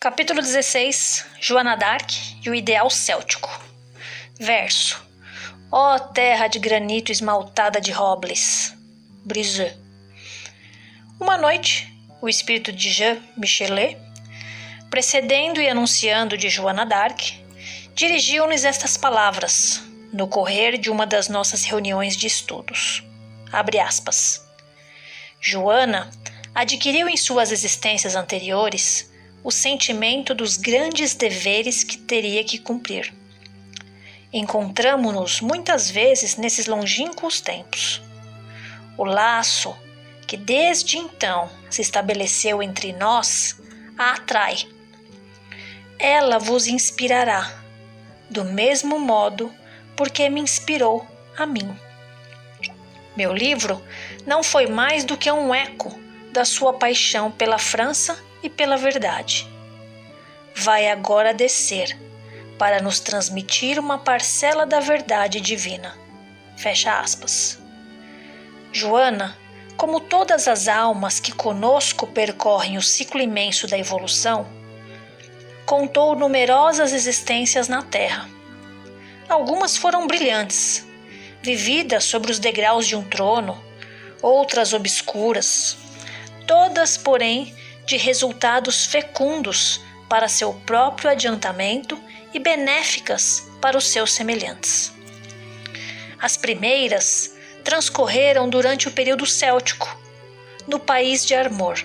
Capítulo 16. Joana d'Arc e o ideal céltico. Verso. Ó terra de granito esmaltada de robles. Briseux. Uma noite, o espírito de Jean Michelet, precedendo e anunciando de Joana d'Arc, dirigiu-nos estas palavras, no correr de uma das nossas reuniões de estudos. Abre aspas. Joana adquiriu em suas existências anteriores o sentimento dos grandes deveres que teria que cumprir. Encontramo-nos muitas vezes nesses longínquos tempos. O laço que desde então se estabeleceu entre nós a atrai. Ela vos inspirará, do mesmo modo porque me inspirou a mim. Meu livro não foi mais do que um eco da sua paixão pela França e pela verdade. Vai agora descer para nos transmitir uma parcela da verdade divina. Fecha aspas. Joana, como todas as almas que conosco percorrem o ciclo imenso da evolução, contou numerosas existências na Terra. Algumas foram brilhantes, vividas sobre os degraus de um trono, outras obscuras, todas, porém, de resultados fecundos para seu próprio adiantamento e benéficas para os seus semelhantes. As primeiras transcorreram durante o período céltico, no país de Armor.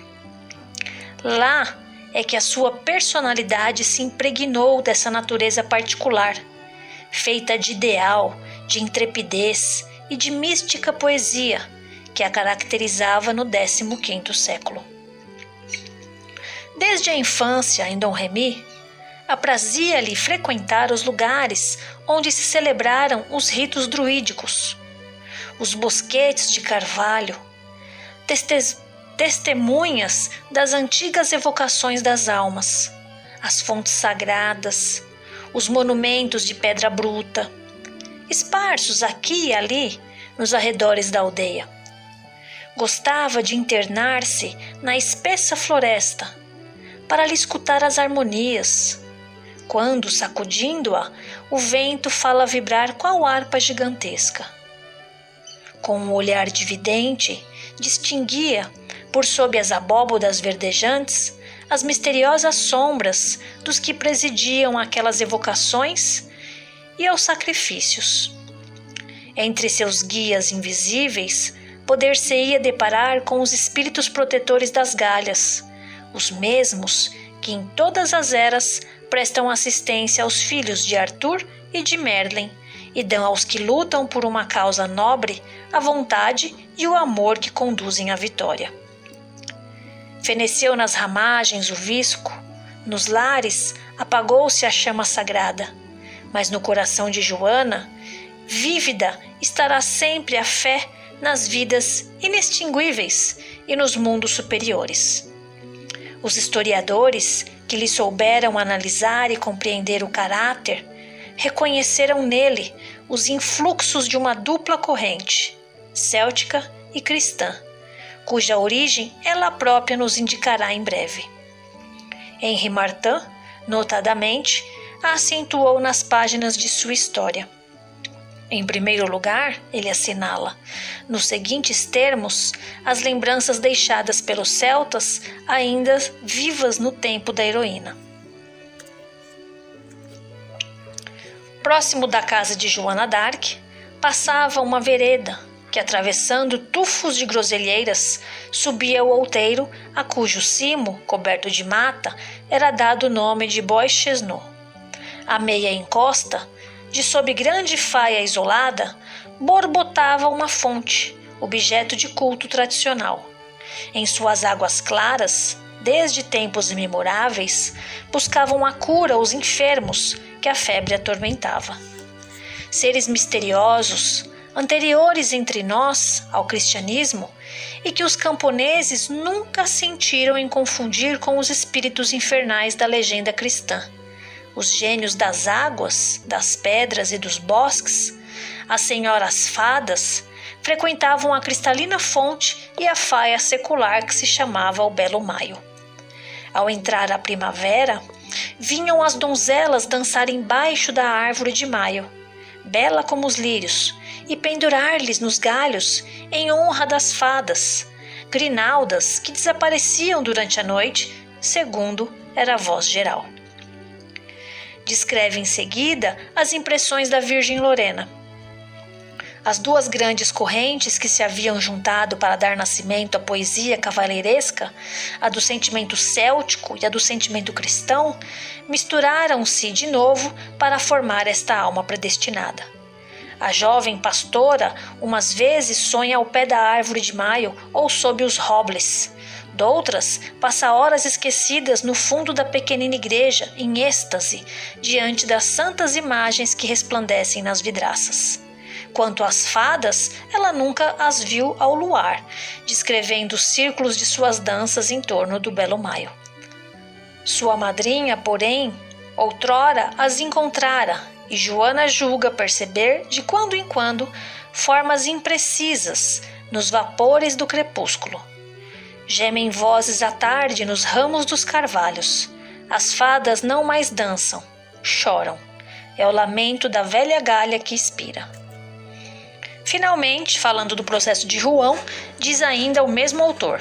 Lá é que a sua personalidade se impregnou dessa natureza particular, feita de ideal, de intrepidez e de mística poesia que a caracterizava no 15º século. Desde a infância em Dom Remy, aprazia-lhe frequentar os lugares onde se celebraram os ritos druídicos, os bosquetes de carvalho, testemunhas das antigas evocações das almas, as fontes sagradas, os monumentos de pedra bruta, esparsos aqui e ali nos arredores da aldeia. Gostava de internar-se na espessa floresta para lhe escutar as harmonias, quando, sacudindo-a, o vento fala vibrar qual harpa gigantesca. Com um olhar dividente, distinguia, por sob as abóbodas verdejantes, as misteriosas sombras dos que presidiam aquelas evocações e aos sacrifícios. Entre seus guias invisíveis, poder-se-ia deparar com os espíritos protetores das galhas, os mesmos que em todas as eras prestam assistência aos filhos de Arthur e de Merlin e dão aos que lutam por uma causa nobre a vontade e o amor que conduzem à vitória. Feneceu nas ramagens o visco, nos lares apagou-se a chama sagrada, mas no coração de Joana, vívida estará sempre a fé nas vidas inextinguíveis e nos mundos superiores. Os historiadores que lhe souberam analisar e compreender o caráter reconheceram nele os influxos de uma dupla corrente, céltica e cristã, cuja origem ela própria nos indicará em breve. Henri Martin, notadamente, a acentuou nas páginas de sua história. Em primeiro lugar, ele assinala, nos seguintes termos, as lembranças deixadas pelos celtas ainda vivas no tempo da heroína. Próximo da casa de Joana d'Arc, passava uma vereda que, atravessando tufos de groselheiras, subia o outeiro a cujo cimo, coberto de mata, era dado o nome de Bois Chesnaux. À meia encosta, de sob grande faia isolada, borbotava uma fonte, objeto de culto tradicional. Em suas águas claras, desde tempos imemoráveis, buscavam a cura aos enfermos que a febre atormentava. Seres misteriosos, anteriores entre nós ao cristianismo, e que os camponeses nunca sentiram em confundir com os espíritos infernais da legenda cristã. Os gênios das águas, das pedras e dos bosques, as senhoras fadas, frequentavam a cristalina fonte e a faia secular que se chamava o Belo Maio. Ao entrar a primavera, vinham as donzelas dançar embaixo da árvore de maio, bela como os lírios, e pendurar-lhes nos galhos em honra das fadas, grinaldas que desapareciam durante a noite, segundo era a voz geral. Descreve em seguida as impressões da Virgem Lorena. As duas grandes correntes que se haviam juntado para dar nascimento à poesia cavaleiresca, a do sentimento céltico e a do sentimento cristão, misturaram-se de novo para formar esta alma predestinada. A jovem pastora umas vezes sonha ao pé da árvore de maio ou sob os robles. Doutras, passa horas esquecidas no fundo da pequenina igreja, em êxtase, diante das santas imagens que resplandecem nas vidraças. Quanto às fadas, ela nunca as viu ao luar, descrevendo os círculos de suas danças em torno do belo maio. Sua madrinha, porém, outrora as encontrara, e Joana julga perceber, de quando em quando, formas imprecisas nos vapores do crepúsculo. Gemem vozes à tarde nos ramos dos carvalhos. As fadas não mais dançam, choram. É o lamento da velha galha que expira. Finalmente, falando do processo de João, diz ainda o mesmo autor: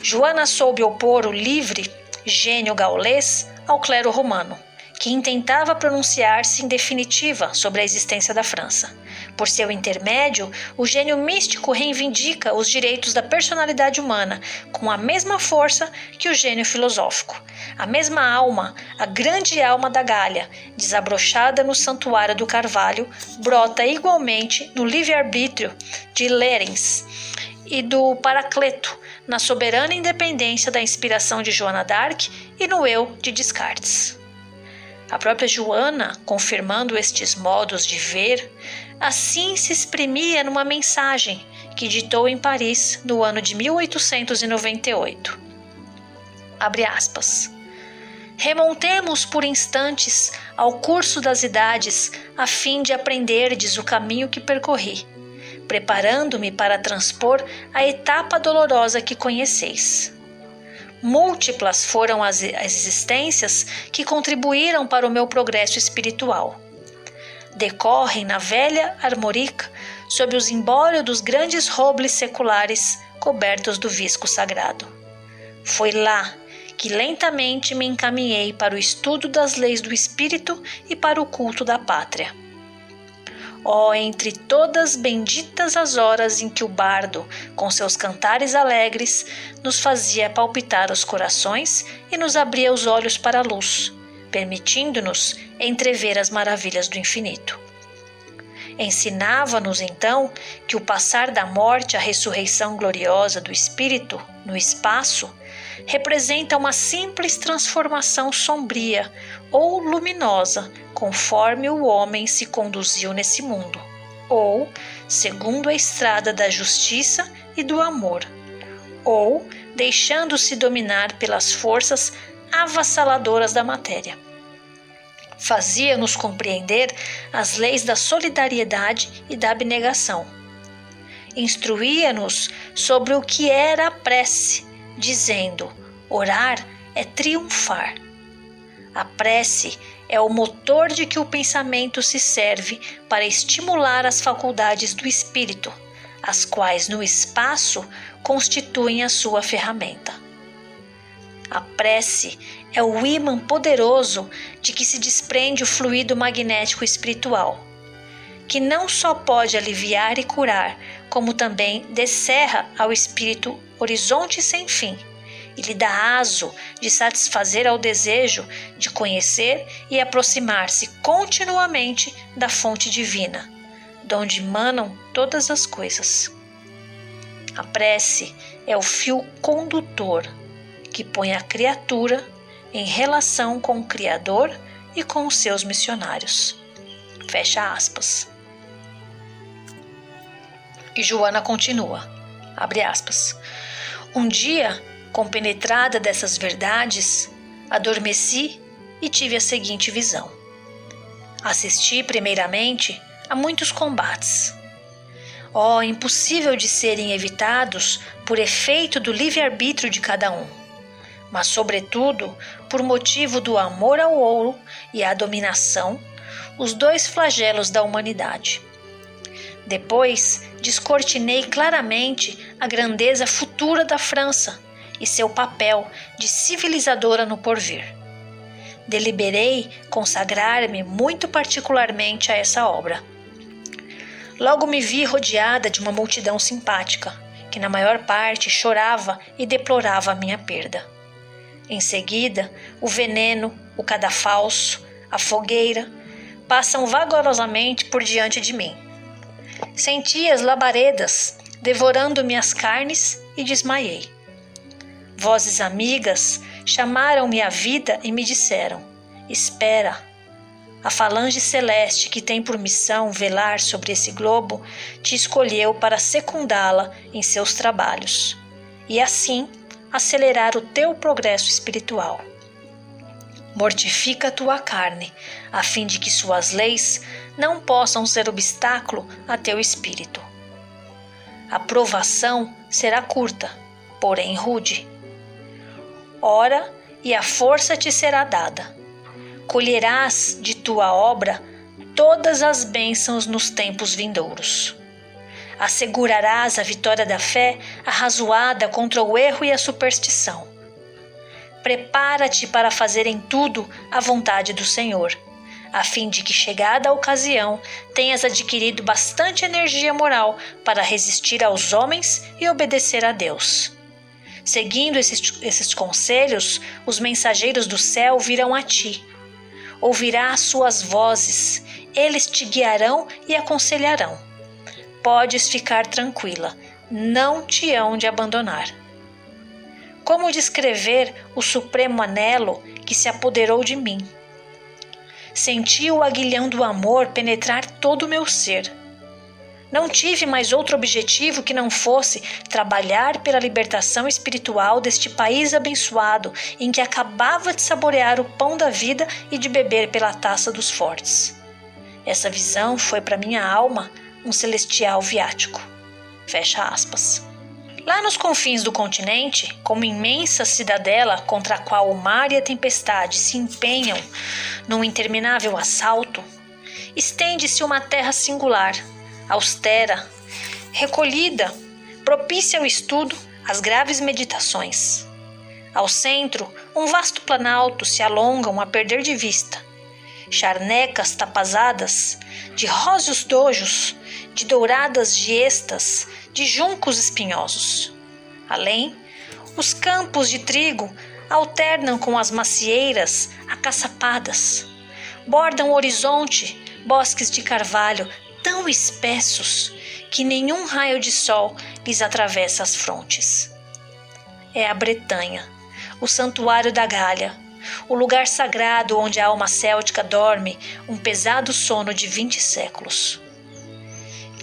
Joana soube opor o livre gênio gaulês ao clero romano, que intentava pronunciar-se em definitiva sobre a existência da França. Por seu intermédio, o gênio místico reivindica os direitos da personalidade humana com a mesma força que o gênio filosófico. A mesma alma, a grande alma da Gália, desabrochada no Santuário do Carvalho, brota igualmente no livre-arbítrio de Lérens e do Paracleto, na soberana independência da inspiração de Joana d'Arc e no eu de Descartes. A própria Joana, confirmando estes modos de ver, assim se exprimia numa mensagem que ditou em Paris no ano de 1898. Abre aspas. Remontemos por instantes ao curso das idades, a fim de aprenderdes o caminho que percorri, preparando-me para transpor a etapa dolorosa que conheceis. Múltiplas foram as existências que contribuíram para o meu progresso espiritual. Decorrem na velha armorica sob o zimbólio dos grandes robles seculares cobertos do visco sagrado. Foi lá que lentamente me encaminhei para o estudo das leis do espírito e para o culto da pátria. Ó, entre todas benditas as horas em que o bardo, com seus cantares alegres, nos fazia palpitar os corações e nos abria os olhos para a luz, permitindo-nos entrever as maravilhas do infinito. Ensinava-nos, então, que o passar da morte à ressurreição gloriosa do espírito no espaço representa uma simples transformação sombria ou luminosa, conforme o homem se conduziu nesse mundo, ou segundo a estrada da justiça e do amor, ou deixando-se dominar pelas forças avassaladoras da matéria. Fazia-nos compreender as leis da solidariedade e da abnegação. Instruía-nos sobre o que era a prece, dizendo: orar é triunfar. A prece é o motor de que o pensamento se serve para estimular as faculdades do espírito, as quais no espaço constituem a sua ferramenta. A prece é o ímã poderoso de que se desprende o fluido magnético espiritual, que não só pode aliviar e curar, como também descerra ao espírito horizonte sem fim e lhe dá aso de satisfazer ao desejo de conhecer e aproximar-se continuamente da fonte divina, donde manam todas as coisas. A prece é o fio condutor que põe a criatura em relação com o Criador e com os seus missionários. Fecha aspas. E Joana continua, abre aspas. Um dia, compenetrada dessas verdades, adormeci e tive a seguinte visão. Assisti, primeiramente, a muitos combates. Impossível de serem evitados por efeito do livre-arbítrio de cada um. mas sobretudo por motivo do amor ao ouro e à dominação, os dois flagelos da humanidade. Depois, descortinei claramente a grandeza futura da França e seu papel de civilizadora no porvir. Deliberei consagrar-me muito particularmente a essa obra. Logo me vi rodeada de uma multidão simpática, que na maior parte chorava e deplorava a minha perda. Em seguida, o veneno, o cadafalso, a fogueira, passam vagarosamente por diante de mim. Senti as labaredas devorando-me as carnes e desmaiei. Vozes amigas chamaram-me à vida e me disseram: espera, a falange celeste que tem por missão velar sobre esse globo te escolheu para secundá-la em seus trabalhos e assim acelerar o teu progresso espiritual. Mortifica a tua carne, a fim de que suas leis não possam ser obstáculo a teu espírito. A provação será curta, porém rude. Ora, e a força te será dada. Colherás de tua obra todas as bênçãos nos tempos vindouros. Assegurarás a vitória da fé arrazoada contra o erro e a superstição. Prepara-te para fazer em tudo a vontade do Senhor, a fim de que, chegada a ocasião, tenhas adquirido bastante energia moral para resistir aos homens e obedecer a Deus. Seguindo esses conselhos, os mensageiros do céu virão a ti. Ouvirás suas vozes, eles te guiarão e aconselharão. Podes ficar tranquila, não te hão de abandonar. Como descrever o supremo anelo que se apoderou de mim? Senti o aguilhão do amor penetrar todo o meu ser. Não tive mais outro objetivo que não fosse trabalhar pela libertação espiritual deste país abençoado em que acabava de saborear o pão da vida e de beber pela taça dos fortes. Essa visão foi para minha alma um celestial viático. Fecha aspas. Lá nos confins do continente, como imensa cidadela contra a qual o mar e a tempestade se empenham num interminável assalto, estende-se uma terra singular, austera, recolhida, propícia ao estudo, às graves meditações. Ao centro, um vasto planalto se alongam a perder de vista. Charnecas tapazadas, de róseos dojos, de douradas giestas, de juncos espinhosos. Além, os campos de trigo alternam com as macieiras acaçapadas. Bordam o horizonte bosques de carvalho tão espessos que nenhum raio de sol lhes atravessa as frontes. É a Bretanha, o santuário da Gália, o lugar sagrado onde a alma céltica dorme um pesado sono de 20 séculos.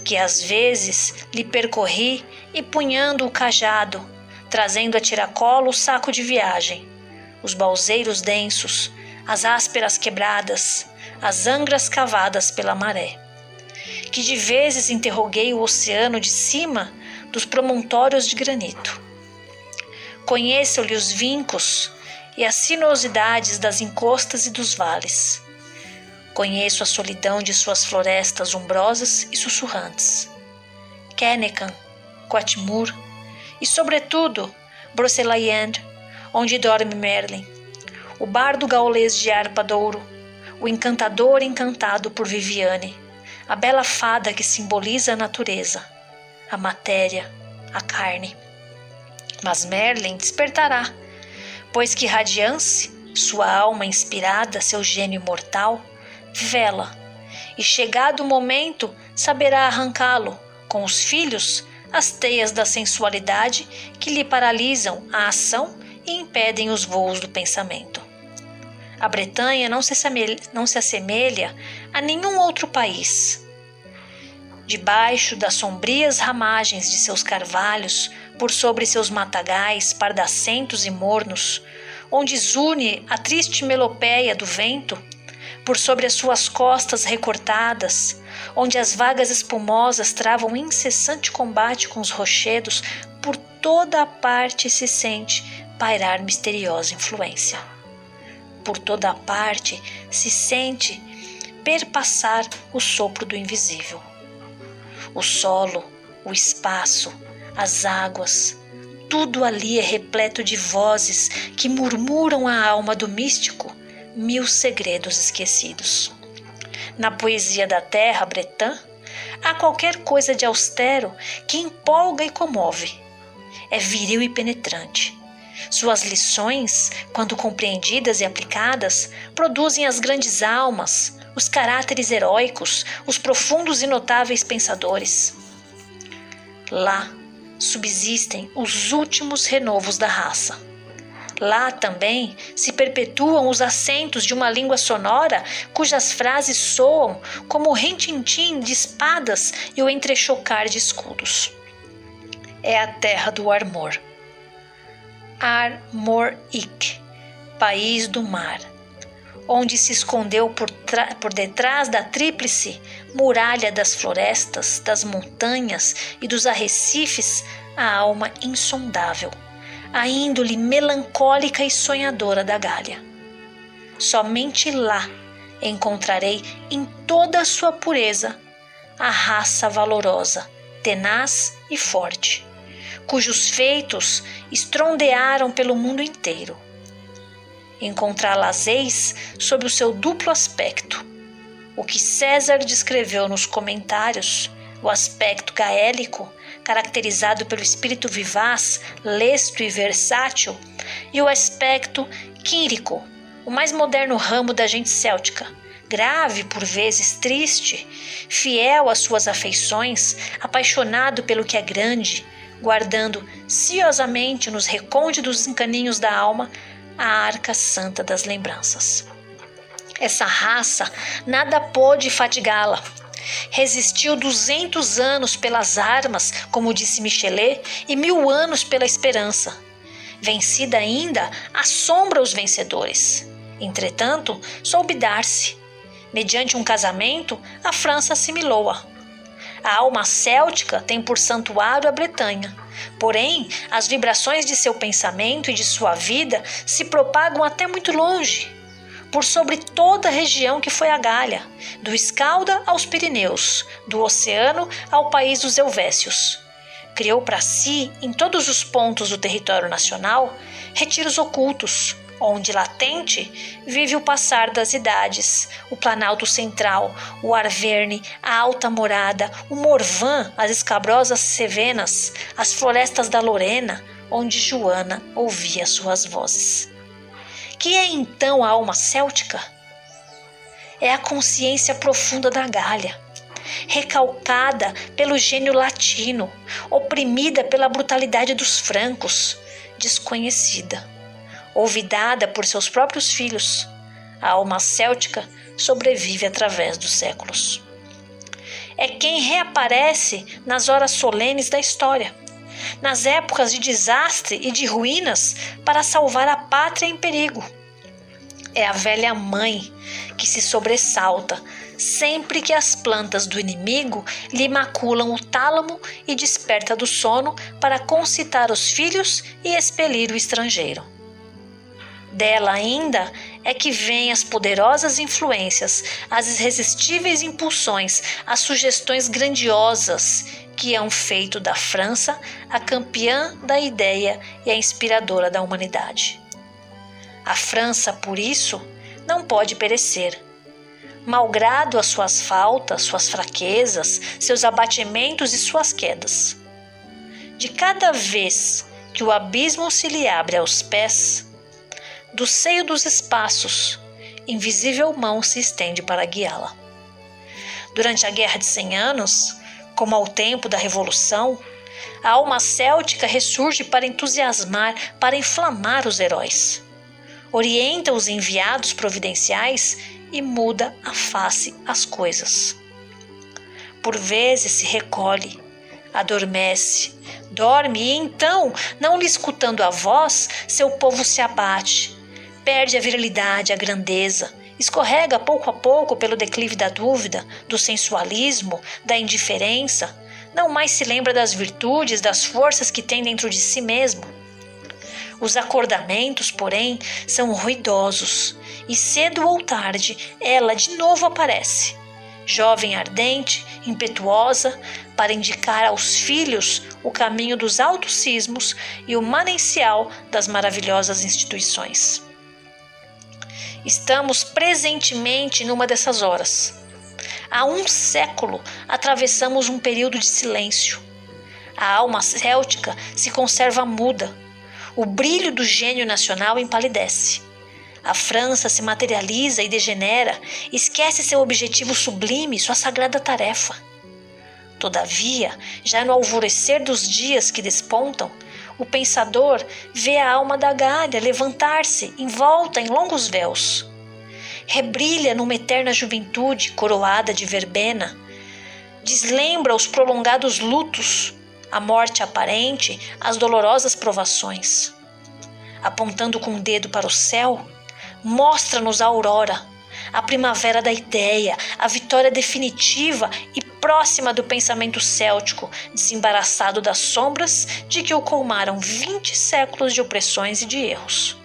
Que às vezes lhe percorri empunhando o cajado, trazendo a tiracolo o saco de viagem, os balseiros densos, as ásperas quebradas, as angras cavadas pela maré. Que de vezes interroguei o oceano de cima dos promontórios de granito. Conheço-lhe os vincos e as sinuosidades das encostas e dos vales. Conheço a solidão de suas florestas umbrosas e sussurrantes. Kennecott, Quatmur e, sobretudo, Brocéliande, onde dorme Merlin, o bardo gaulês de harpa douro, o encantador encantado por Viviane, a bela fada que simboliza a natureza, a matéria, a carne. Mas Merlin despertará, pois que Radiance, sua alma inspirada, seu gênio mortal, vela, e chegado o momento saberá arrancá-lo, com os filhos, as teias da sensualidade que lhe paralisam a ação e impedem os voos do pensamento. A Bretanha não se assemelha a nenhum outro país. Debaixo das sombrias ramagens de seus carvalhos, por sobre seus matagais pardacentos e mornos, onde zune a triste melopéia do vento, por sobre as suas costas recortadas, onde as vagas espumosas travam incessante combate com os rochedos, por toda a parte se sente pairar misteriosa influência. Por toda a parte se sente perpassar o sopro do invisível. O solo, o espaço, as águas, tudo ali é repleto de vozes que murmuram à alma do místico 1000 segredos esquecidos. Na poesia da terra bretã, há qualquer coisa de austero que empolga e comove. É viril e penetrante. Suas lições, quando compreendidas e aplicadas, produzem as grandes almas, os caráteres heróicos, os profundos e notáveis pensadores. Lá subsistem os últimos renovos da raça. Lá também se perpetuam os acentos de uma língua sonora cujas frases soam como o rintintim de espadas e o entrechocar de escudos. É a terra do Armor. Ar-Mor-Ik, país do mar, onde se escondeu por detrás da tríplice muralha das florestas, das montanhas e dos arrecifes a alma insondável, a índole melancólica e sonhadora da Gália. Somente lá encontrarei em toda a sua pureza a raça valorosa, tenaz e forte, cujos feitos estrondearam pelo mundo inteiro. Encontrá-las-eis sob o seu duplo aspecto, o que César descreveu nos comentários, o aspecto gaélico, caracterizado pelo espírito vivaz, lesto e versátil, e o aspecto quírico, o mais moderno ramo da gente céltica, grave, por vezes triste, fiel às suas afeições, apaixonado pelo que é grande, guardando ciosamente nos recônditos encaninhos da alma a arca santa das lembranças. Essa raça nada pôde fatigá-la. Resistiu 200 anos pelas armas, como disse Michelet, e 1000 anos pela esperança. Vencida ainda, assombra os vencedores. Entretanto, soube dar-se. Mediante um casamento, a França assimilou-a. A alma céltica tem por santuário a Bretanha. Porém, as vibrações de seu pensamento e de sua vida se propagam até muito longe, por sobre toda a região que foi a Gália, do Escalda aos Pirineus, do oceano ao país dos Helvécios. Criou para si, em todos os pontos do território nacional, retiros ocultos, onde latente vive o passar das idades, o Planalto Central, o Arverne, a Alta Morada, o Morvan, as escabrosas Cevenas, as florestas da Lorena, onde Joana ouvia suas vozes. Que é então a alma céltica? É a consciência profunda da Gália, recalcada pelo gênio latino, oprimida pela brutalidade dos francos, desconhecida, olvidada por seus próprios filhos. A alma céltica sobrevive através dos séculos. É quem reaparece nas horas solenes da história, nas épocas de desastre e de ruínas, para salvar a pátria em perigo. É a velha mãe que se sobressalta sempre que as plantas do inimigo lhe maculam o tálamo e desperta do sono para concitar os filhos e expelir o estrangeiro. Dela ainda é que vêm as poderosas influências, as irresistíveis impulsões, as sugestões grandiosas que hão feito da França a campeã da ideia e a inspiradora da humanidade. A França, por isso, não pode perecer. Malgrado as suas faltas, suas fraquezas, seus abatimentos e suas quedas. De cada vez que o abismo se lhe abre aos pés, do seio dos espaços, invisível mão se estende para guiá-la. Durante a Guerra de 100 Anos, como ao tempo da Revolução, a alma céltica ressurge para entusiasmar, para inflamar os heróis. Orienta os enviados providenciais e muda a face às coisas. Por vezes se recolhe, adormece, dorme e então, não lhe escutando a voz, seu povo se abate, perde a virilidade, a grandeza, escorrega pouco a pouco pelo declive da dúvida, do sensualismo, da indiferença, não mais se lembra das virtudes, das forças que tem dentro de si mesmo. Os acordamentos, porém, são ruidosos, e cedo ou tarde ela de novo aparece, jovem ardente, impetuosa, para indicar aos filhos o caminho dos altos cismos e o manancial das maravilhosas instituições. Estamos presentemente numa dessas horas. Há um século atravessamos um período de silêncio. A alma céltica se conserva muda. O brilho do gênio nacional empalidece. A França se materializa e degenera, esquece seu objetivo sublime, sua sagrada tarefa. Todavia, já no alvorecer dos dias que despontam, o pensador vê a alma da Gália levantar-se envolta em longos véus. Rebrilha numa eterna juventude coroada de verbena, deslembra os prolongados lutos, a morte aparente, as dolorosas provações. Apontando com o dedo para o céu, mostra-nos a aurora, a primavera da ideia, a vitória definitiva e próxima do pensamento céltico, desembaraçado das sombras de que o colmaram 20 séculos de opressões e de erros.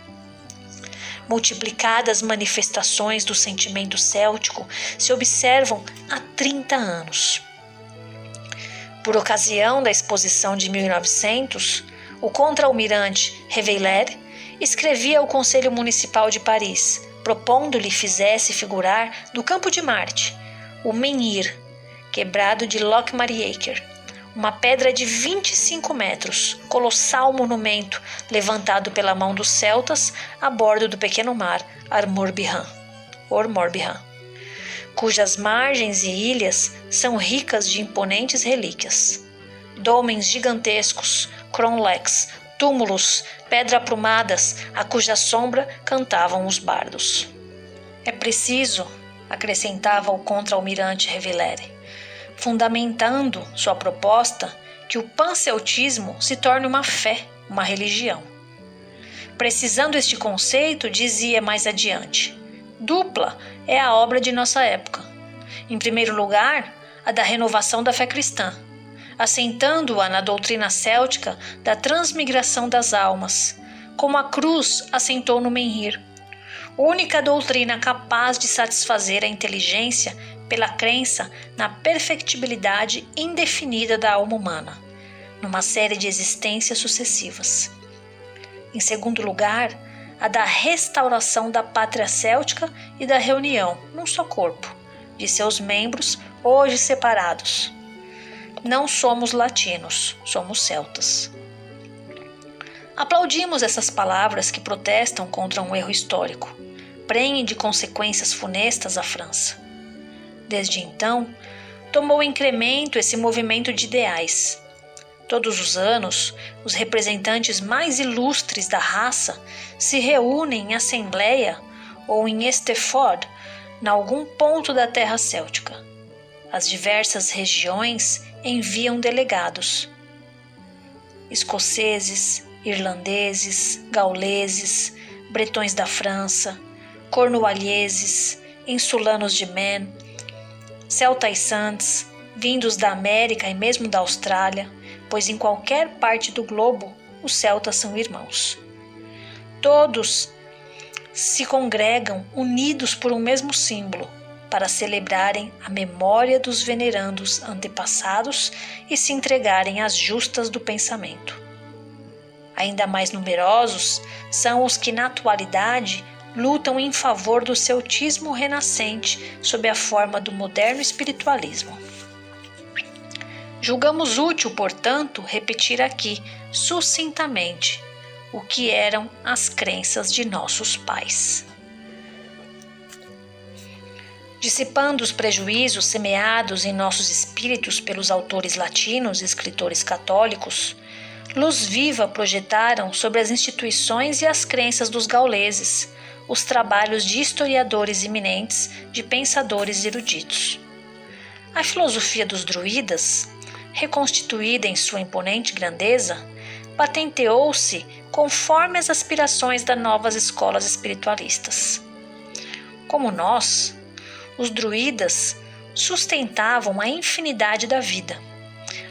Multiplicadas manifestações do sentimento céltico se observam há 30 anos. Por ocasião da exposição de 1900, o contra-almirante Reveillère escrevia ao Conselho Municipal de Paris, propondo-lhe fizesse figurar no Campo de Marte o menhir, quebrado de Locmariaker, uma pedra de 25 metros, colossal monumento levantado pela mão dos celtas a bordo do pequeno mar Morbihan, cujas margens e ilhas são ricas de imponentes relíquias. Dólmens gigantescos, cromlechs, túmulos, pedra-aprumadas, a cuja sombra cantavam os bardos. É preciso, acrescentava o contra-almirante Reveillère, fundamentando sua proposta, que o panceltismo se torne uma fé, uma religião. Precisando este conceito, dizia mais adiante, dupla é a obra de nossa época. Em primeiro lugar, a da renovação da fé cristã, assentando-a na doutrina céltica da transmigração das almas, como a cruz assentou no menhir, única doutrina capaz de satisfazer a inteligência pela crença na perfectibilidade indefinida da alma humana, numa série de existências sucessivas. Em segundo lugar, a da restauração da pátria céltica e da reunião, num só corpo, de seus membros hoje separados. Não somos latinos, somos celtas. Aplaudimos essas palavras que protestam contra um erro histórico, prenhe de consequências funestas à França. Desde então, tomou incremento esse movimento de ideais. Todos os anos, os representantes mais ilustres da raça se reúnem em assembleia ou em Esteford, em algum ponto da terra céltica. As diversas regiões enviam delegados. Escoceses, irlandeses, gauleses, bretões da França, cornualheses, insulanos de Maine, celtaissantes, vindos da América e mesmo da Austrália, pois em qualquer parte do globo os celtas são irmãos. Todos se congregam unidos por um mesmo símbolo, para celebrarem a memória dos venerandos antepassados e se entregarem às justas do pensamento. Ainda mais numerosos são os que na atualidade lutam em favor do celtismo renascente sob a forma do moderno espiritualismo. Julgamos útil, portanto, repetir aqui, sucintamente, o que eram as crenças de nossos pais. Dissipando os prejuízos semeados em nossos espíritos pelos autores latinos e escritores católicos, luz viva projetaram sobre as instituições e as crenças dos gauleses os trabalhos de historiadores eminentes, de pensadores eruditos. A filosofia dos druidas, reconstituída em sua imponente grandeza, patenteou-se conforme as aspirações das novas escolas espiritualistas. Como nós, os druidas sustentavam a infinidade da vida,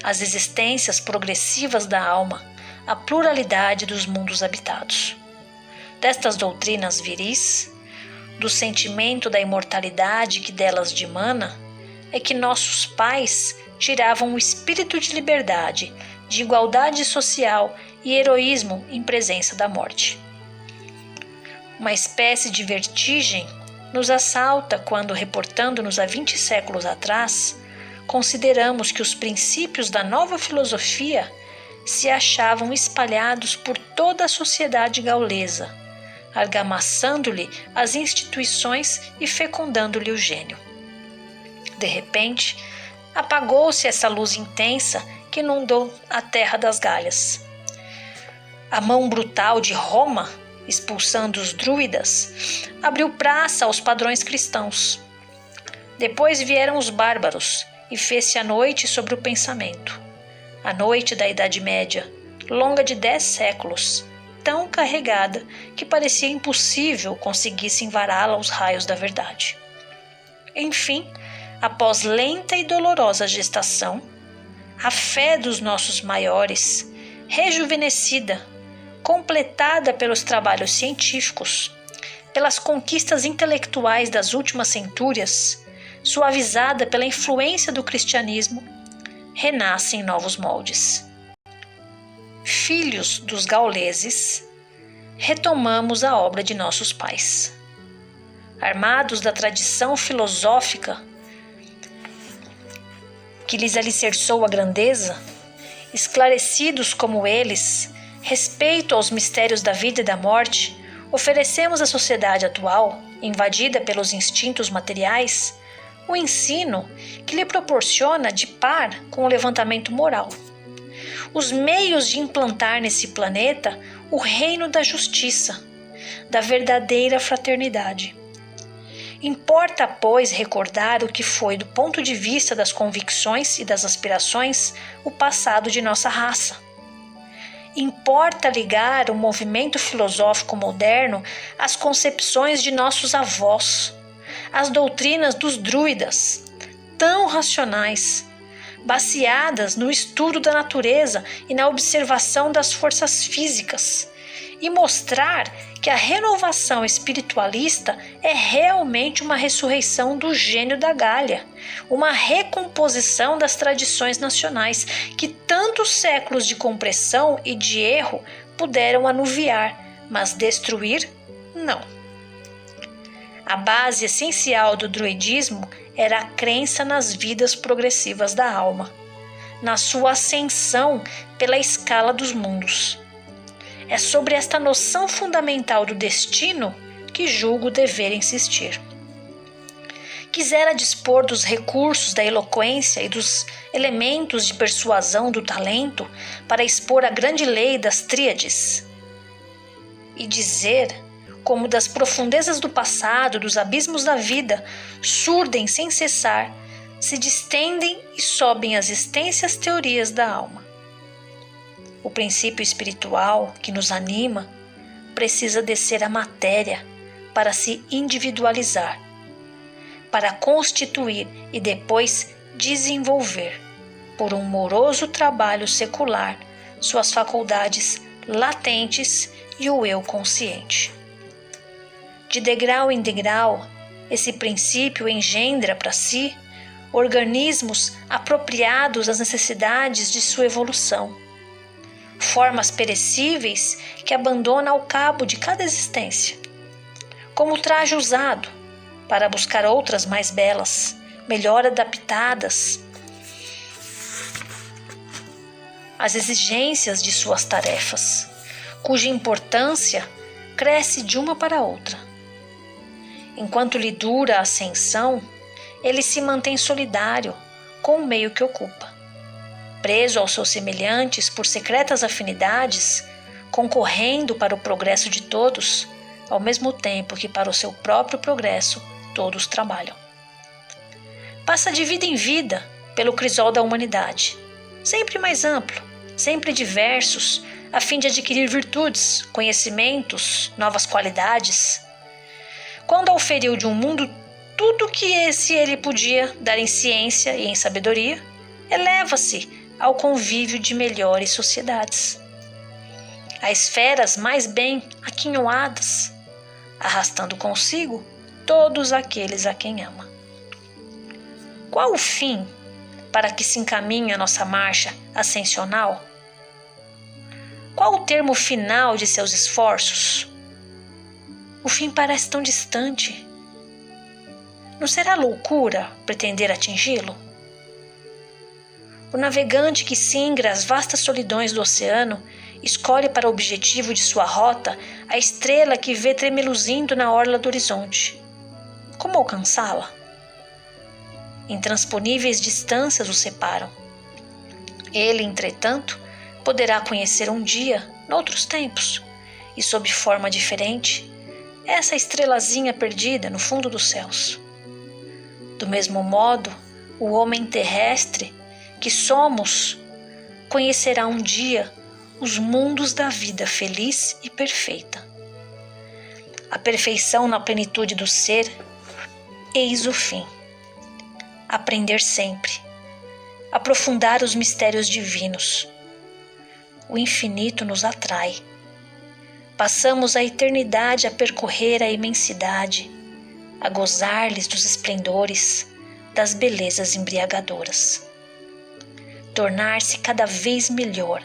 as existências progressivas da alma, a pluralidade dos mundos habitados. Destas doutrinas viris, do sentimento da imortalidade que delas dimana, é que nossos pais tiravam o espírito de liberdade, de igualdade social e heroísmo em presença da morte. Uma espécie de vertigem nos assalta quando, reportando-nos a 20 séculos atrás, consideramos que os princípios da nova filosofia se achavam espalhados por toda a sociedade gaulesa, argamassando-lhe as instituições e fecundando-lhe o gênio. De repente, apagou-se essa luz intensa que inundou a terra das Galhas. A mão brutal de Roma, expulsando os druidas, abriu praça aos padrões cristãos. Depois vieram os bárbaros e fez-se a noite sobre o pensamento. A noite da Idade Média, longa de 10 séculos, tão carregada que parecia impossível conseguissem vará-la os raios da verdade. Enfim, após lenta e dolorosa gestação, a fé dos nossos maiores, rejuvenescida, completada pelos trabalhos científicos, pelas conquistas intelectuais das últimas centúrias, suavizada pela influência do cristianismo, renasce em novos moldes. Filhos dos gauleses, retomamos a obra de nossos pais. Armados da tradição filosófica que lhes alicerçou a grandeza, esclarecidos como eles, respeito aos mistérios da vida e da morte, oferecemos à sociedade atual, invadida pelos instintos materiais, o ensino que lhe proporciona de par com o levantamento moral, os meios de implantar nesse planeta o reino da justiça, da verdadeira fraternidade. Importa, pois, recordar o que foi, do ponto de vista das convicções e das aspirações, o passado de nossa raça. Importa ligar o movimento filosófico moderno às concepções de nossos avós, às doutrinas dos druidas, tão racionais, baseadas no estudo da natureza e na observação das forças físicas, e mostrar que a renovação espiritualista é realmente uma ressurreição do gênio da Gália, uma recomposição das tradições nacionais que tantos séculos de compressão e de erro puderam anuviar, mas destruir, não. A base essencial do druidismo era a crença nas vidas progressivas da alma, na sua ascensão pela escala dos mundos. É sobre esta noção fundamental do destino que julgo dever insistir. Quisera dispor dos recursos da eloquência e dos elementos de persuasão do talento para expor a grande lei das tríades e dizer como das profundezas do passado, dos abismos da vida, surdem sem cessar, se distendem e sobem as extensas teorias da alma. O princípio espiritual que nos anima precisa descer à matéria para se individualizar, para constituir e depois desenvolver, por um moroso trabalho secular, suas faculdades latentes e o eu consciente. De degrau em degrau, esse princípio engendra para si organismos apropriados às necessidades de sua evolução, formas perecíveis que abandona ao cabo de cada existência, como o traje usado para buscar outras mais belas, melhor adaptadas às exigências de suas tarefas, cuja importância cresce de uma para outra. Enquanto lhe dura a ascensão, ele se mantém solidário com o meio que ocupa. Preso aos seus semelhantes por secretas afinidades, concorrendo para o progresso de todos, ao mesmo tempo que para o seu próprio progresso todos trabalham. Passa de vida em vida pelo crisol da humanidade, sempre mais amplo, sempre diversos, a fim de adquirir virtudes, conhecimentos, novas qualidades. Quando auferiu de um mundo tudo o que ele podia dar em ciência e em sabedoria, eleva-se ao convívio de melhores sociedades. a esferas mais bem aquinhoadas, arrastando consigo todos aqueles a quem ama. Qual o fim para que se encaminhe a nossa marcha ascensional? Qual o termo final de seus esforços? O fim parece tão distante. Não será loucura pretender atingi-lo? O navegante que singra as vastas solidões do oceano escolhe para objetivo de sua rota a estrela que vê tremeluzindo na orla do horizonte. Como alcançá-la? Intransponíveis distâncias o separam. Ele, entretanto, poderá conhecer um dia, noutros tempos, e sob forma diferente, essa estrelazinha perdida no fundo dos céus. Do mesmo modo, o homem terrestre que somos conhecerá um dia os mundos da vida feliz e perfeita. A perfeição na plenitude do ser, eis o fim. Aprender sempre, aprofundar os mistérios divinos. O infinito nos atrai. Passamos a eternidade a percorrer a imensidade, a gozar-lhes dos esplendores, das belezas embriagadoras. Tornar-se cada vez melhor,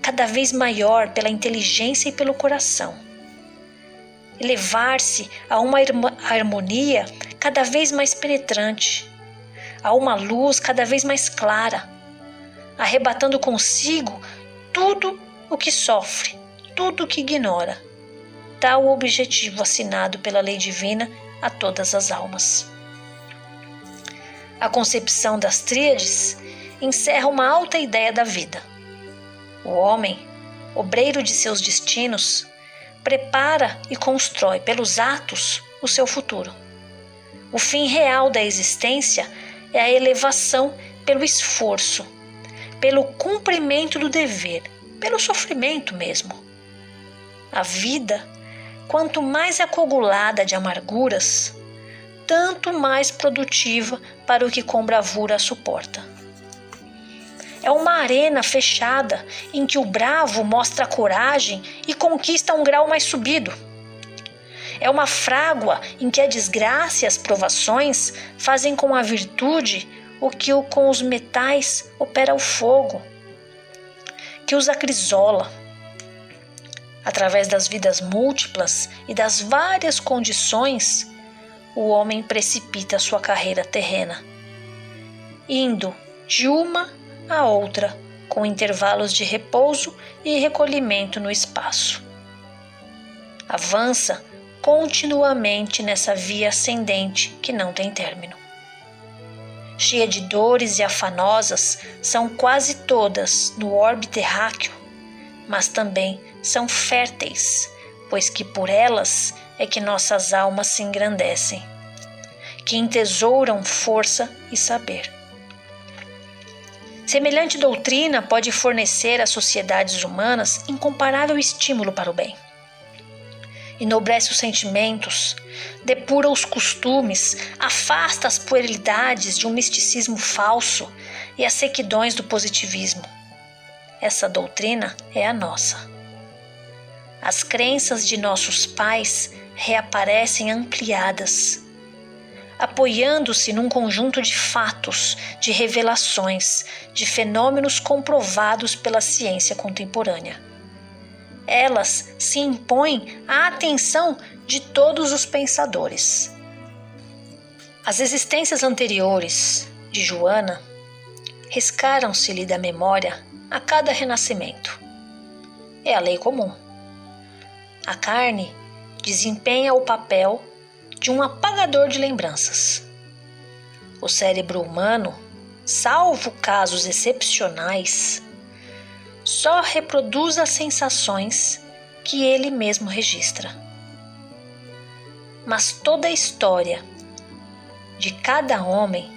cada vez maior pela inteligência e pelo coração. Elevar-se a uma harmonia cada vez mais penetrante, a uma luz cada vez mais clara, arrebatando consigo tudo o que sofre, tudo o que ignora. Tal o objetivo assinado pela lei divina a todas as almas. A concepção das tríades encerra uma alta ideia da vida. O homem, obreiro de seus destinos, prepara e constrói pelos atos o seu futuro. O fim real da existência é a elevação pelo esforço, pelo cumprimento do dever, pelo sofrimento mesmo. A vida, quanto mais acogulada de amarguras, tanto mais produtiva para o que com bravura a suporta. É uma arena fechada em que o bravo mostra a coragem e conquista um grau mais subido. É uma frágua em que a desgraça e as provações fazem com a virtude o que com os metais opera o fogo, que os acrisola. Através das vidas múltiplas e das várias condições, o homem precipita sua carreira terrena, indo de uma a outra, com intervalos de repouso e recolhimento no espaço. Avança continuamente nessa via ascendente que não tem término. Cheia de dores e afanosas, são quase todas no orbe terráqueo, mas também são férteis, pois que por elas é que nossas almas se engrandecem, que entesouram força e saber. Semelhante doutrina pode fornecer às sociedades humanas incomparável estímulo para o bem. Enobrece os sentimentos, depura os costumes, afasta as puerilidades de um misticismo falso e as sequidões do positivismo. Essa doutrina é a nossa. As crenças de nossos pais reaparecem ampliadas, apoiando-se num conjunto de fatos, de revelações, de fenômenos comprovados pela ciência contemporânea. Elas se impõem à atenção de todos os pensadores. As existências anteriores de Joana riscaram-se-lhe da memória a cada renascimento. É a lei comum. A carne desempenha o papel de um apagador de lembranças. O cérebro humano, salvo casos excepcionais, só reproduz as sensações que ele mesmo registra. Mas toda a história de cada homem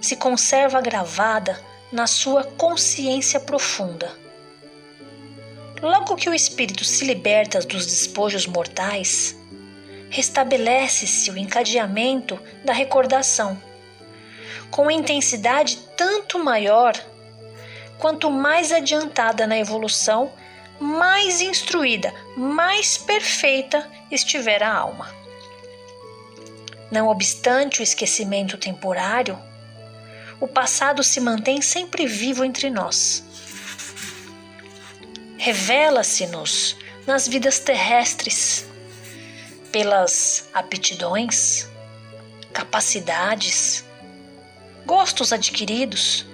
se conserva gravada na sua consciência profunda. Logo que o espírito se liberta dos despojos mortais, restabelece-se o encadeamento da recordação, com intensidade tanto maior quanto mais adiantada na evolução mais instruída, mais perfeita estiver a alma. Não obstante o esquecimento temporário, o passado se mantém sempre vivo entre nós. Revela-se-nos nas vidas terrestres, pelas aptidões, capacidades, gostos adquiridos,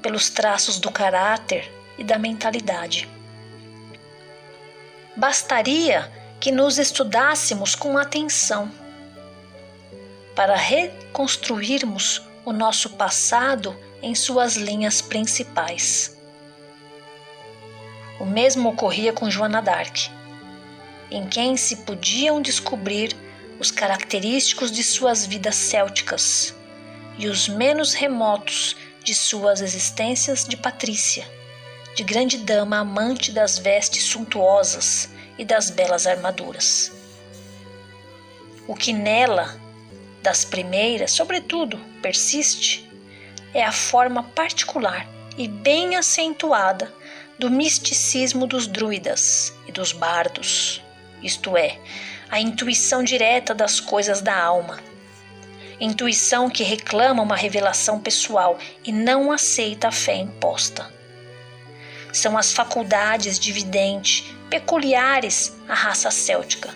pelos traços do caráter e da mentalidade. Bastaria que nos estudássemos com atenção para reconstruirmos o nosso passado em suas linhas principais. O mesmo ocorria com Joana d'Arc, em quem se podiam descobrir os característicos de suas vidas célticas e os menos remotos de suas existências de patrícia, de grande dama amante das vestes suntuosas e das belas armaduras. O que nela, das primeiras, sobretudo, persiste, é a forma particular e bem acentuada do misticismo dos druidas e dos bardos, isto é, a intuição direta das coisas da alma, intuição que reclama uma revelação pessoal e não aceita a fé imposta. São as faculdades de vidente peculiares à raça céltica,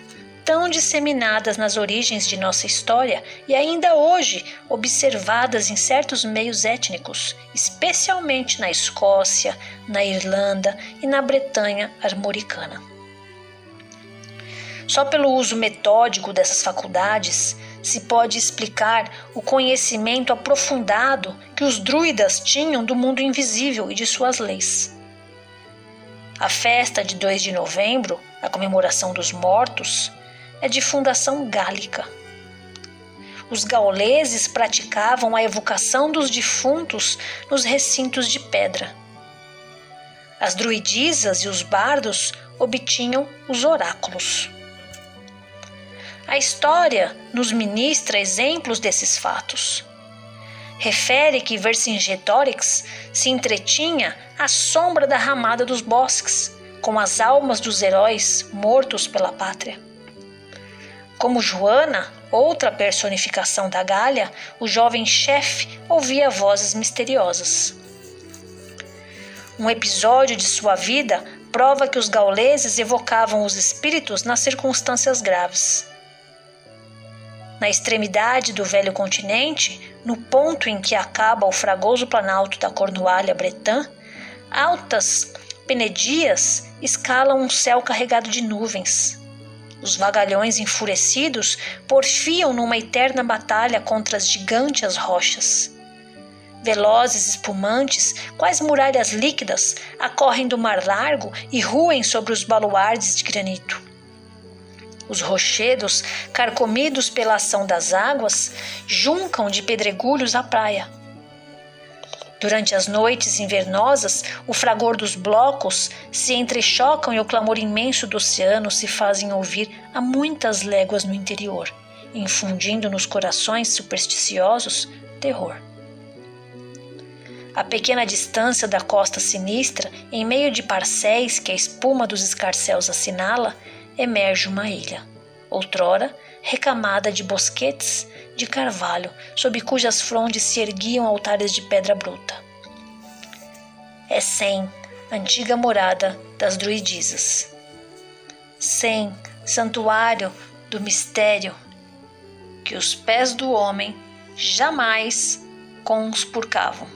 tão disseminadas nas origens de nossa história e ainda hoje observadas em certos meios étnicos, especialmente na Escócia, na Irlanda e na Bretanha armoricana. Só pelo uso metódico dessas faculdades se pode explicar o conhecimento aprofundado que os druidas tinham do mundo invisível e de suas leis. A festa de 2 de novembro, a comemoração dos mortos, é de fundação gálica. Os gauleses praticavam a evocação dos defuntos nos recintos de pedra. As druidisas e os bardos obtinham os oráculos. A história nos ministra exemplos desses fatos. Refere que Vercingetorix se entretinha à sombra da ramada dos bosques, com as almas dos heróis mortos pela pátria. Como Joana, outra personificação da Gália, o jovem chefe ouvia vozes misteriosas. Um episódio de sua vida prova que os gauleses evocavam os espíritos nas circunstâncias graves. Na extremidade do velho continente, no ponto em que acaba o fragoso planalto da Cornualha bretã, altas penedias escalam um céu carregado de nuvens. Os vagalhões enfurecidos porfiam numa eterna batalha contra as gigantes rochas. Velozes espumantes, quais muralhas líquidas, acorrem do mar largo e ruem sobre os baluardes de granito. Os rochedos, carcomidos pela ação das águas, juncam de pedregulhos a praia. Durante as noites invernosas, o fragor dos blocos se entrechocam e o clamor imenso do oceano se fazem ouvir a muitas léguas no interior, infundindo nos corações supersticiosos terror. A pequena distância da costa sinistra, em meio de parcéis que a espuma dos escarcéus assinala, emerge uma ilha, outrora recamada de bosquetes de carvalho, sob cujas frondes se erguiam altares de pedra bruta. É Sem, antiga morada das druidisas. Sem, santuário do mistério, que os pés do homem jamais conspurcavam.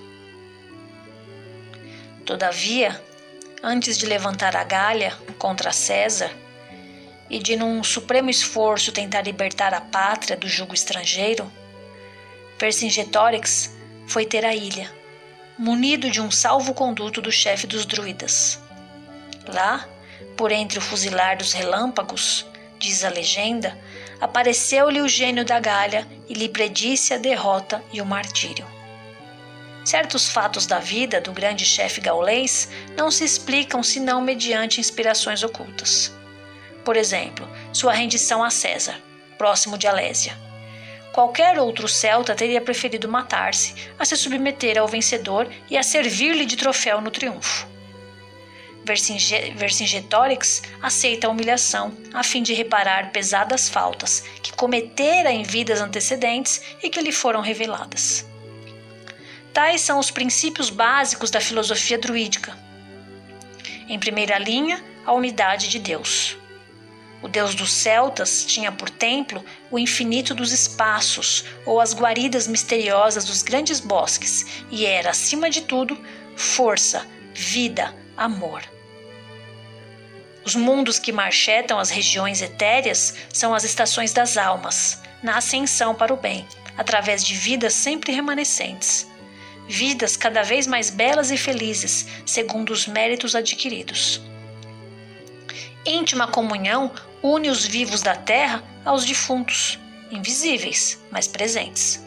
Todavia, antes de levantar a Gália contra César, e de num supremo esforço tentar libertar a pátria do jugo estrangeiro, Vercingetorix foi ter a ilha, munido de um salvo-conduto do chefe dos druidas. Lá, por entre o fuzilar dos relâmpagos, diz a legenda, apareceu-lhe o gênio da Gália e lhe predisse a derrota e o martírio. Certos fatos da vida do grande chefe gaulês não se explicam senão mediante inspirações ocultas. Por exemplo, sua rendição a César, próximo de Alésia. Qualquer outro celta teria preferido matar-se a se submeter ao vencedor e a servir-lhe de troféu no triunfo. Vercingetorix aceita a humilhação a fim de reparar pesadas faltas que cometera em vidas antecedentes e que lhe foram reveladas. Tais são os princípios básicos da filosofia druídica. Em primeira linha, a unidade de Deus. O Deus dos celtas tinha por templo o infinito dos espaços ou as guaridas misteriosas dos grandes bosques e era, acima de tudo, força, vida, amor. Os mundos que marchetam as regiões etéreas são as estações das almas, na ascensão para o bem, através de vidas sempre remanescentes. Vidas cada vez mais belas e felizes, segundo os méritos adquiridos. Íntima comunhão une os vivos da terra aos defuntos, invisíveis, mas presentes.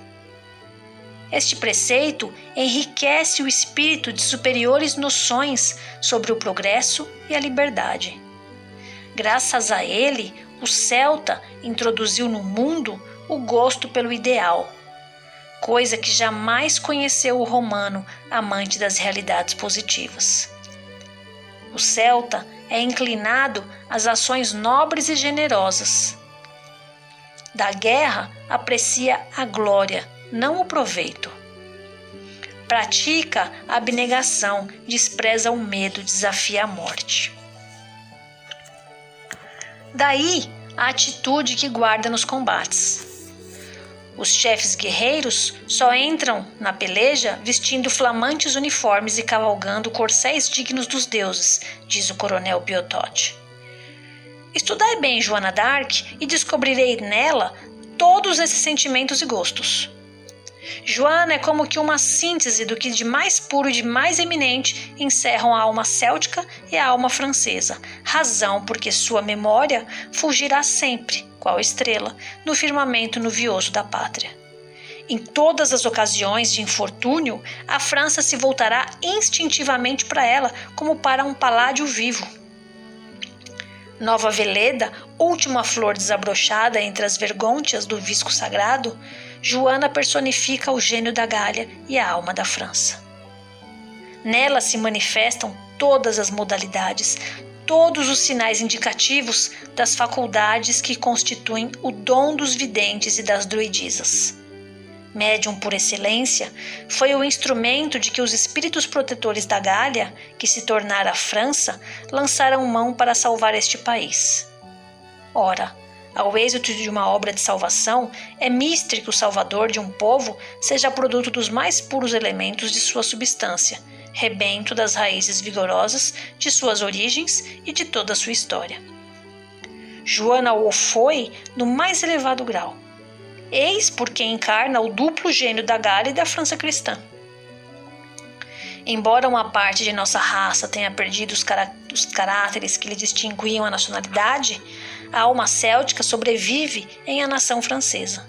Este preceito enriquece o espírito de superiores noções sobre o progresso e a liberdade. Graças a ele, o celta introduziu no mundo o gosto pelo ideal, coisa que jamais conheceu o romano amante das realidades positivas. O celta é inclinado às ações nobres e generosas. Da guerra, aprecia a glória, não o proveito. Pratica a abnegação, despreza o medo, desafia a morte. Daí a atitude que guarda nos combates. Os chefes guerreiros só entram na peleja vestindo flamantes uniformes e cavalgando corcéis dignos dos deuses, diz o coronel Biototti. Estudai bem Joana d'Arc e descobrirei nela todos esses sentimentos e gostos. Joana é como que uma síntese do que de mais puro e de mais eminente encerram a alma céltica e a alma francesa, razão porque sua memória fulgirá sempre, qual estrela, no firmamento nuvioso da pátria. Em todas as ocasiões de infortúnio, a França se voltará instintivamente para ela como para um paládio vivo. Nova Veleda, última flor desabrochada entre as vergônteas do visco sagrado, Joana personifica o gênio da Gália e a alma da França. Nela se manifestam todas as modalidades, todos os sinais indicativos das faculdades que constituem o dom dos videntes e das druidisas. Médium por excelência, foi o instrumento de que os espíritos protetores da Gália, que se tornara a França, lançaram mão para salvar este país. Ora, ao êxito de uma obra de salvação, é mister que o salvador de um povo seja produto dos mais puros elementos de sua substância, rebento das raízes vigorosas de suas origens e de toda a sua história. Joana o foi no mais elevado grau. Eis porque encarna o duplo gênio da Gália e da França cristã. Embora uma parte de nossa raça tenha perdido os caráteres que lhe distinguiam a nacionalidade, a alma céltica sobrevive em a nação francesa.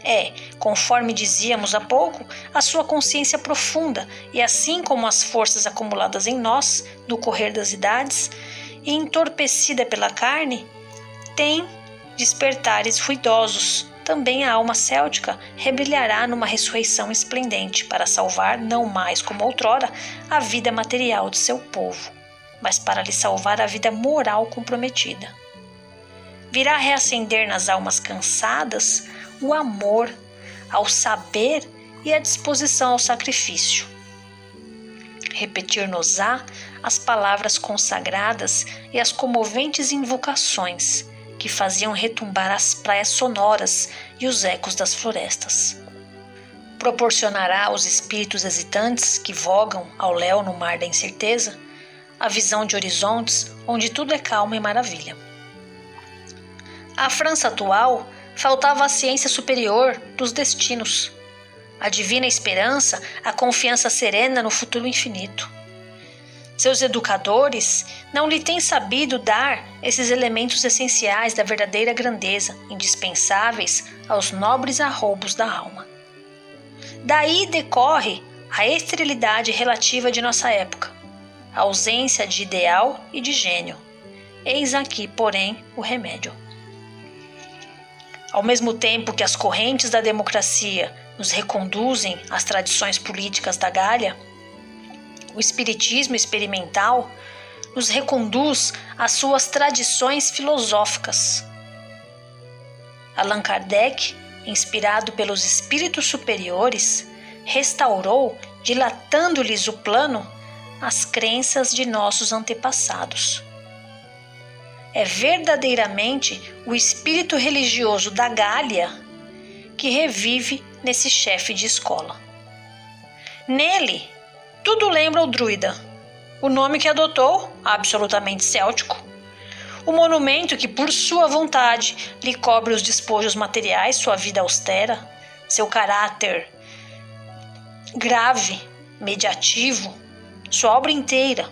É, conforme dizíamos há pouco, a sua consciência profunda e assim como as forças acumuladas em nós, no correr das idades, e entorpecida pela carne, tem despertares ruidosos. Também a alma céltica rebrilhará numa ressurreição esplendente para salvar, não mais como outrora, a vida material de seu povo, mas para lhe salvar a vida moral comprometida. Virá reacender nas almas cansadas o amor ao saber e a disposição ao sacrifício. Repetir-nos-á as palavras consagradas e as comoventes invocações que faziam retumbar as praias sonoras e os ecos das florestas. Proporcionará aos espíritos hesitantes que vogam ao léu no mar da incerteza a visão de horizontes onde tudo é calma e maravilha. À França atual faltava a ciência superior dos destinos, a divina esperança, a confiança serena no futuro infinito. Seus educadores não lhe têm sabido dar esses elementos essenciais da verdadeira grandeza, indispensáveis aos nobres arroubos da alma. Daí decorre a esterilidade relativa de nossa época, a ausência de ideal e de gênio. Eis aqui, porém, o remédio. Ao mesmo tempo que as correntes da democracia nos reconduzem às tradições políticas da Gália, o espiritismo experimental nos reconduz às suas tradições filosóficas. Allan Kardec, inspirado pelos espíritos superiores, restaurou, dilatando-lhes o plano, as crenças de nossos antepassados. É verdadeiramente o espírito religioso da Gália que revive nesse chefe de escola. Nele, tudo lembra o druida, o nome que adotou, absolutamente céltico, o monumento que, por sua vontade, lhe cobre os despojos materiais, sua vida austera, seu caráter grave, mediativo, sua obra inteira.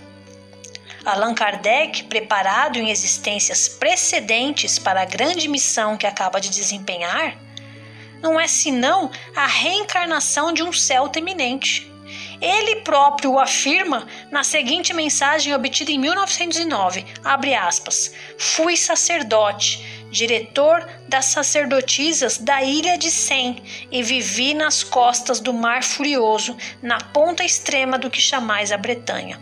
Allan Kardec, preparado em existências precedentes para a grande missão que acaba de desempenhar, não é senão a reencarnação de um celta eminente. Ele próprio o afirma na seguinte mensagem obtida em 1909, abre aspas, fui sacerdote, diretor das sacerdotisas da ilha de Sem e vivi nas costas do Mar Furioso, na ponta extrema do que chamais a Bretanha.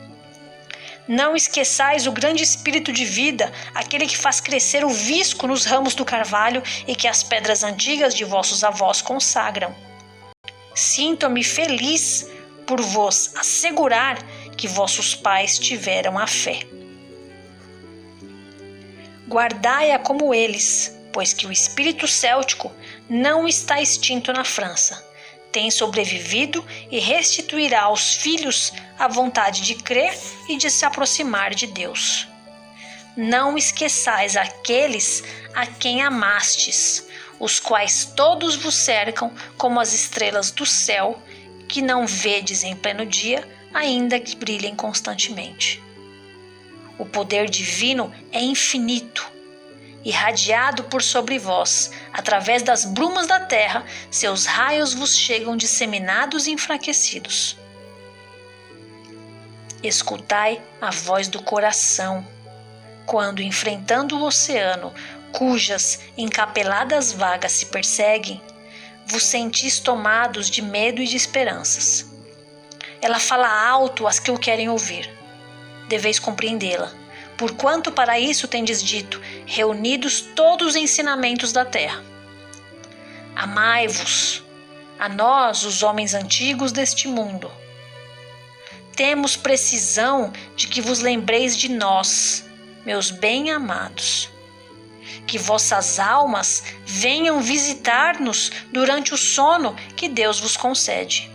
Não esqueçais o grande espírito de vida, aquele que faz crescer o visco nos ramos do carvalho e que as pedras antigas de vossos avós consagram. Sinto-me feliz por vos assegurar que vossos pais tiveram a fé. Guardai-a como eles, pois que o espírito céltico não está extinto na França. Tem sobrevivido e restituirá aos filhos a vontade de crer e de se aproximar de Deus. Não esqueçais aqueles a quem amastes, os quais todos vos cercam como as estrelas do céu, que não vedes em pleno dia, ainda que brilhem constantemente. O poder divino é infinito. Irradiado por sobre vós, através das brumas da terra, seus raios vos chegam disseminados e enfraquecidos. Escutai a voz do coração, quando, enfrentando o oceano, cujas encapeladas vagas se perseguem, vos sentis tomados de medo e de esperanças. Ela fala alto às que o querem ouvir. Deveis compreendê-la. Porquanto para isso tendes dito, reunidos todos os ensinamentos da terra. Amai-vos, a nós, os homens antigos deste mundo. Temos precisão de que vos lembreis de nós, meus bem-amados. Que vossas almas venham visitar-nos durante o sono que Deus vos concede.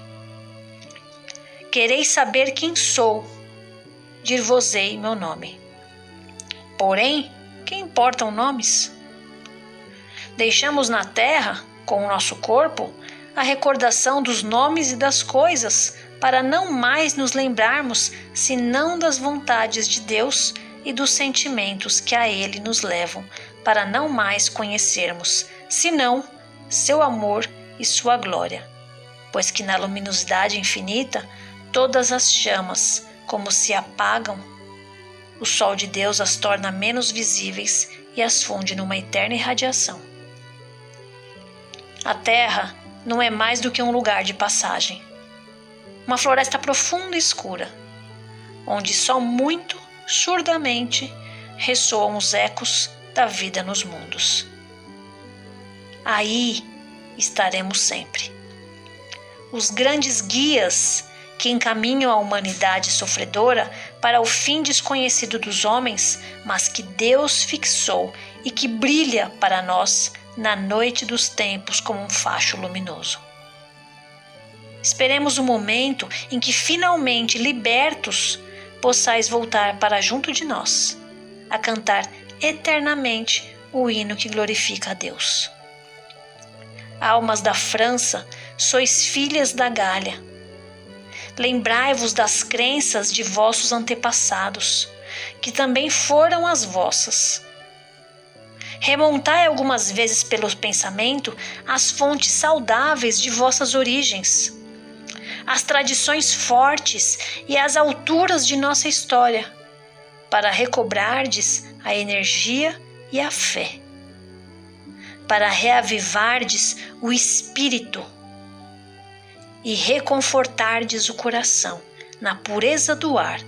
Quereis saber quem sou, dir-vos-ei meu nome. Porém, que importam nomes? Deixamos na terra, com o nosso corpo, a recordação dos nomes e das coisas, para não mais nos lembrarmos senão das vontades de Deus e dos sentimentos que a Ele nos levam, para não mais conhecermos, senão seu amor e sua glória. Pois que na luminosidade infinita, todas as chamas, como se apagam, o sol de Deus as torna menos visíveis e as funde numa eterna irradiação. A terra não é mais do que um lugar de passagem. Uma floresta profunda e escura, onde só muito surdamente ressoam os ecos da vida nos mundos. Aí estaremos sempre. Os grandes guias que encaminham a humanidade sofredora para o fim desconhecido dos homens, mas que Deus fixou e que brilha para nós na noite dos tempos como um facho luminoso. Esperemos o momento em que finalmente libertos possais voltar para junto de nós, a cantar eternamente o hino que glorifica a Deus. Almas da França, sois filhas da Gália. Lembrai-vos das crenças de vossos antepassados, que também foram as vossas. Remontai algumas vezes pelo pensamento as fontes saudáveis de vossas origens, as tradições fortes e as alturas de nossa história, para recobrardes a energia e a fé, para reavivardes o espírito e reconfortardes o coração na pureza do ar,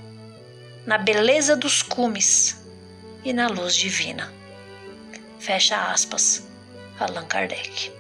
na beleza dos cumes e na luz divina. Fecha aspas, Allan Kardec.